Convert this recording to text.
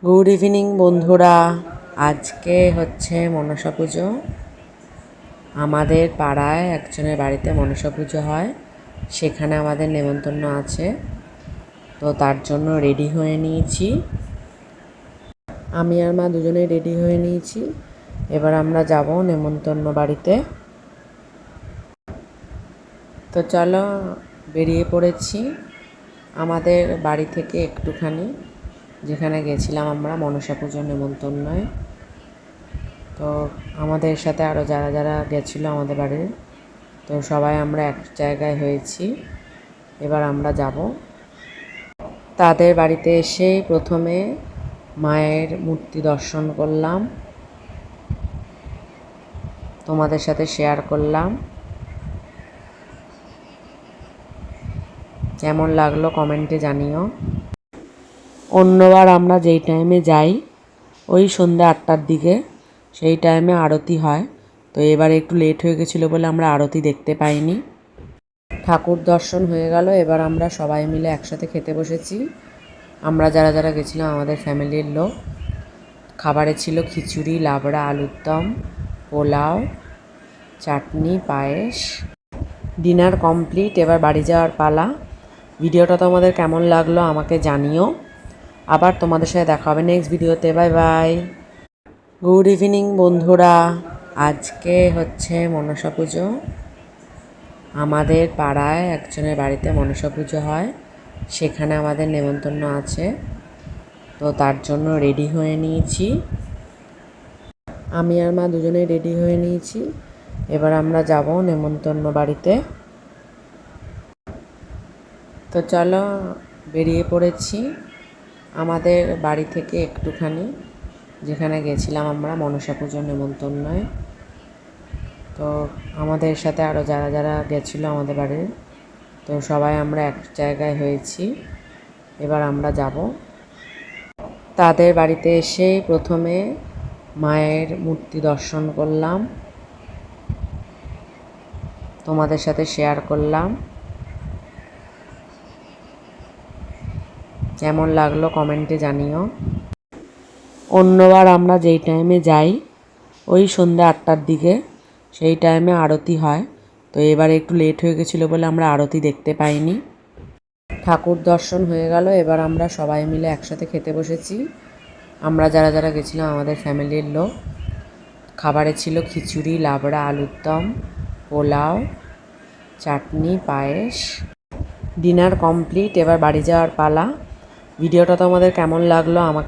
Good evening বন্ধুরা। আজকে হচ্ছে মনসা পুজো। আমাদের পাড়ায় একজনের বাড়িতে মনসা পুজো হয়, সেখানে আমাদের নেমন্তন্ন আছে। তো তার জন্য রেডি হয়ে নিয়েছি, আমি আর মা দুজনেই রেডি হয়ে নিয়েছি। এবার আমরা যাব নেমন্তন্ন বাড়িতে। তো চলো, বেরিয়ে পড়েছি আমাদের বাড়ি থেকে একটুখানি, যেখানে গেছিলাম আমরা মনসা পুজোর নেমন্তন্নয়। তো আমাদের সাথে আরও যারা যারা গেছিলো আমাদের বাড়ির, তো সবাই আমরা এক জায়গায় হয়েছি। এবার আমরা যাব তাদের বাড়িতে। এসে প্রথমে মায়ের মূর্তি দর্শন করলাম, তোমাদের সাথে শেয়ার করলাম। কেমন লাগলো কমেন্টে জানিও। অন্যবার আমরা যেই টাইমে যাই ওই সন্ধ্যা 8টার দিকে, সেই টাইমে আরতি হয়। তো এবার একটু লেট হয়ে গেছিলো বলে আমরা আরতি দেখতে পাইনি। ঠাকুর দর্শন হয়ে গেল। এবার আমরা সবাই মিলে একসাথে খেতে বসেছি। আমরা যারা যারা গেছিলাম আমাদের ফ্যামিলির লোক। খাবারে ছিল খিচুড়ি, লাবড়া, আলুর দম, পোলাও, চাটনি, পায়েস। ডিনার কমপ্লিট, এবার বাড়ি যাওয়ার পালা। ভিডিওটা তোমাদের কেমন লাগলো আমাকে জানিও। আবার তোমাদের সাথে দেখা হবে নেক্সট ভিডিওতে। Bye bye. গুড ইভিনিং বন্ধুরা। আজকে হচ্ছে মনসা পুজো। আমাদের পাড়ায় একজনের বাড়িতে মনসা পুজো হয়, সেখানে আমাদের নেমন্তন্ন আছে। তো তার জন্য রেডি হয়ে নিয়েছি, আমি আর মা দুজনেই রেডি হয়ে নিয়েছি। এবার আমরা যাব নেমন্তন্ন বাড়িতে। তো চলো, বেরিয়ে পড়েছি আমাদের বাড়ি থেকে একটুখানি, যেখানে গেছিলাম আমরা মনসা পুজোর নেমন্তন্নয়। তো আমাদের সাথে আরও যারা যারা গেছিলো আমাদের বাড়ির, তো সবাই আমরা এক জায়গায় হয়েছি। এবার আমরা যাব তাদের বাড়িতে। এসে প্রথমে মায়ের মূর্তি দর্শন করলাম, তোমাদের সাথে শেয়ার করলাম। কেমন লাগলো কমেন্টে জানিও। অন্যবার আমরা যেই টাইমে যাই ওই সন্ধ্যা 8টার দিকে, সেই টাইমে আরতি হয়। তো এবার একটু লেট হয়ে গেছিলো বলে আমরা আরতি দেখতে পাইনি। ঠাকুর দর্শন হয়ে গেল। এবার আমরা সবাই মিলে একসাথে খেতে বসেছি। আমরা যারা যারা গেছিলাম আমাদের ফ্যামিলির লোক। খাবারে ছিল খিচুড়ি, লাবড়া, আলুর দম, পোলাও, চাটনি, পায়েস। ডিনার কমপ্লিট, এবার বাড়ি যাওয়ার পালা। ভিডিওটা তোমাদের কেমন লাগলো আমাকে